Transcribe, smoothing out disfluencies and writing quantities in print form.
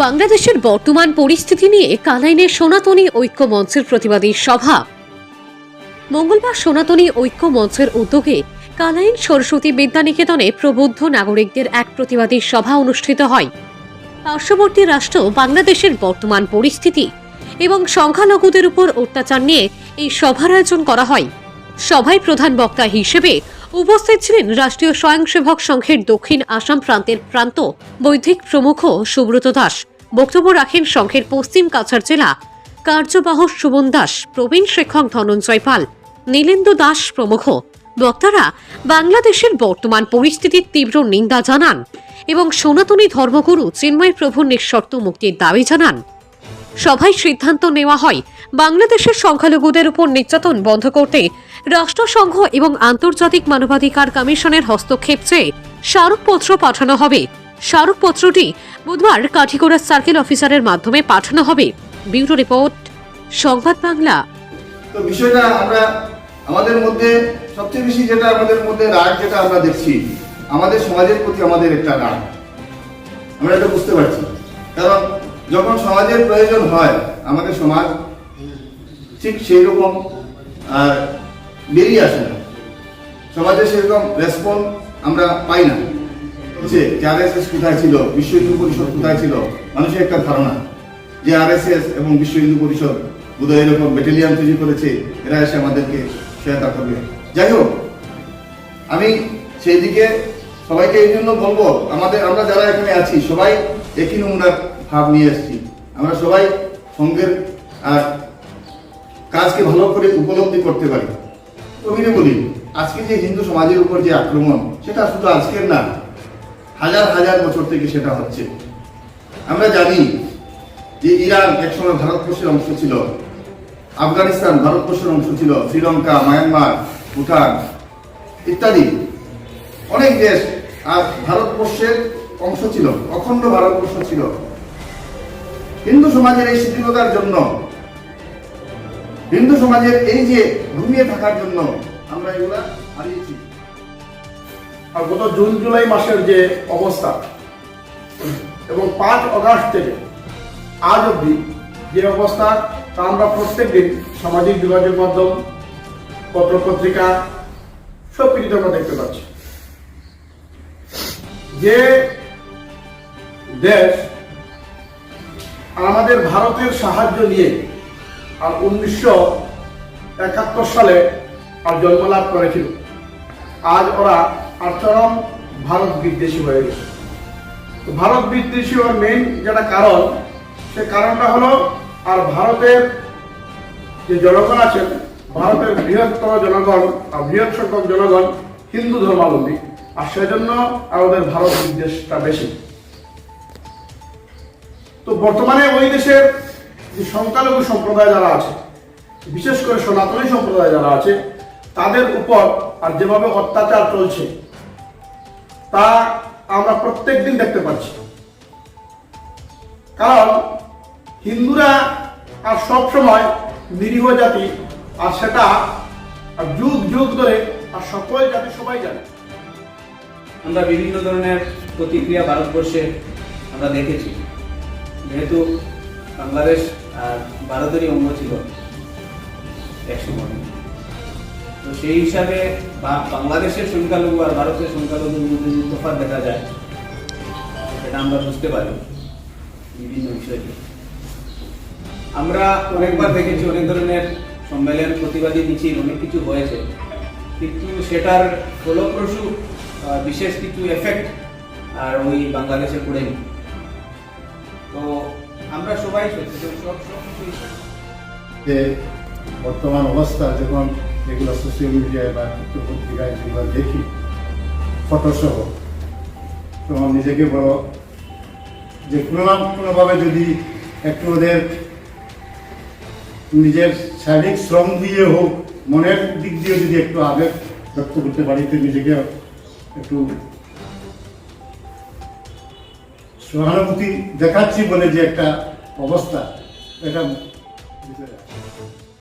বাংলাদেশের বর্তমান পরিস্থিতি নিয়ে কানাইনের সনাতনী ঐক্য মঞ্চের প্রতিবাদী সভা। মঙ্গলবার সনাতনী ঐক্য মঞ্চের উদ্যোগে কানাইন সরস্বতী বিদ্যানিকেতনে প্রবুদ্ধ নাগরিকদের এক প্রতিবাদী সভা অনুষ্ঠিত হয়। পার্শ্ববর্তী রাষ্ট্র বাংলাদেশের বর্তমান পরিস্থিতি এবং সংখ্যালঘুদের উপর অত্যাচার নিয়ে এই সভার আয়োজন করা হয়। সভায় প্রধান বক্তা হিসেবে উপস্থিত ছিলেন রাষ্ট্রীয় স্বয়ংসেবক সংঘের দক্ষিণ আসাম প্রান্তের প্রান্ত বৈদিক প্রমুখ সুব্রত দাস। বক্তব্য রাখেন সংঘের পশ্চিম কাছাড় জেলা কার্যবাহক সুমন দাস, প্রবীণ শিক্ষক ধনঞ্জয় পাল, নীলেন্দু দাস প্রমুখ। বক্তারা বাংলাদেশের বর্তমান পরিস্থিতির তীব্র নিন্দা জানান এবং সনাতনী ধর্মগুরু চিন্ময় প্রভুর নিঃশর্ত মুক্তির দাবি জানান। সভায় সিদ্ধান্ত নেওয়া হয় বাংলাদেশের সংখ্যালঘুদের উপর নির্যাতন বন্ধ করতে রাষ্ট্রসংঘ এবং আন্তর্জাতিক মানবাধিকার কমিশনের হস্তক্ষেপ চেয়ে স্মারকপত্র পাঠানো হবে। স্মারকপত্রটি বুধবার কাঠিগড়া সার্কেল অফিসারের মাধ্যমে পাঠানো হবে। ব্যুরো রিপোর্ট, সংবাদ বাংলা। তো বিষয়টা আমরা আমাদের মধ্যে সবচেয়ে বেশি যেটা আমাদের মধ্যে রাগ যেটা আমরা দেখছি, আমাদের সমাজের প্রতি আমাদের একটা রাগ, আমরা এটা বুঝতে পারছি। কারণ যখন সমাজের প্রয়োজন হয় আমাদের সমাজ ঠিক সেই রকম আর বেরিয়ে আসে না, সমাজে সেরকম রেসপন্স আমরা পাই না। যে আরএসএস কোথায় ছিল, বিশ্ব হিন্দু পরিষদ কোথায় ছিল, মানুষের একটা ধারণা যে আরএসএস এবং বিশ্ব হিন্দু পরিষদ বোধহয় এরকম ব্যাটালিয়ান তৈরি করেছে, এরা এসে আমাদেরকে সহায়তা করবে। যাই হোক, আমি সেই দিকে সবাইকে এই জন্য বলবো, আমরা যারা এখানে আছি সবাই একই নমুনার ভাব নিয়ে এসেছি। আমরা সবাই সঙ্গের আর কাজকে ভালো করে উপলব্ধি করতে পারি। আমি বলি, আজকে যে হিন্দু সমাজের উপর যে আক্রমণ, সেটা শুধু আজকের না, হাজার হাজার বছর থেকে সেটা হচ্ছে। আমরা জানি যে ইরান একসময় ভারতবর্ষের অংশ ছিল, আফগানিস্তান ভারতবর্ষের অংশ ছিল, শ্রীলঙ্কা, মায়ানমার, ভুটান ইত্যাদি অনেক দেশ আর ভারতবর্ষের অংশ ছিল, অখণ্ড ভারতবর্ষ ছিল। হিন্দু সমাজের এই শিথিলতার জন্য, হিন্দু সমাজের এই যে ঘুমিয়ে থাকার জন্য আমরা এগুলা হারিয়েছি। আর গত জুন জুলাই মাসের যে অবস্থা এবং 5 আগস্ট থেকে আজ অবধি যে অবস্থা, তা আমরা প্রত্যেক দিন সামাজিক যোগাযোগ মাধ্যম, পত্রপত্রিকা সব কিছুতে আমরা দেখতে পাচ্ছি। যে দেশ আমাদের ভারতের সাহায্য নিয়ে আর 1971 সালে আর জন্মলাভ করেছিল, আজ ওরা চরম ভারত বিদ্বেষী হয়ে গেছে। তো ভারত বিদ্বেষী হওয়ার মেইন যেটা কারণ, সে কারণটা হলো আর ভারতের যে জনগণ আছেন, ভারতের বৃহত্তর জনগণ আর বৃহৎ সংখ্যক জনগণ হিন্দু ধর্মাবলম্বী, আর সেজন্য আমাদের ভারত বিদ্বেষটা বেশি। তো বর্তমানে ওই দেশের যে সংখ্যালঘু সম্প্রদায় যারা আছে, বিশেষ করে সনাতনী সম্প্রদায় যারা আছে, তাদের উপর আর যেভাবে অত্যাচার চলছে তা আমরা প্রত্যেক দিন দেখতে পাচ্ছি। কারণ হিন্দুরা আর সব সময় নিরীহ জাতি, আর সেটা যুগ যুগ ধরে আর সকল জাতি সবাই জানে। আমরা বিভিন্ন ধরনের প্রতিক্রিয়া ভারতবর্ষে আমরা দেখেছি। যেহেতু বাংলাদেশ আর ভারতেরই অঙ্গ ছিল একসময়, তো সেই হিসাবে বাংলাদেশের সংখ্যালঘু আর ভারতের সংখ্যালঘুর মধ্যে যে তফাৎ দেখা যায়, সেটা আমরা বুঝতে পারি বিভিন্ন বিষয়ে। আমরা অনেকবার দেখেছি, অনেক ধরনের সম্মেলন, প্রতিবাদী মিছিল, অনেক কিছু হয়েছে, কিন্তু সেটার ফলপ্রসূ বিশেষ কিছু এফেক্ট আর ওই বাংলাদেশে পড়েনি। তো আমরা সবাই সব যে বর্তমান অবস্থা, যখন এগুলো সোশ্যাল মিডিয়ায় বা পত্রিকায় যেগুলো দেখি ফটোসহ, তখন নিজেকে বড় যে কোনো না কোনোভাবে যদি একটু ওদের নিজের শারীরিক শ্রম দিয়ে হোক, মনের দিক দিয়ে যদি একটু আবেগ ব্যক্ত করতে পারি, তো নিজেকে একটু সহানুভূতি দেখাচ্ছি বলে যে একটা অবস্থা, এটা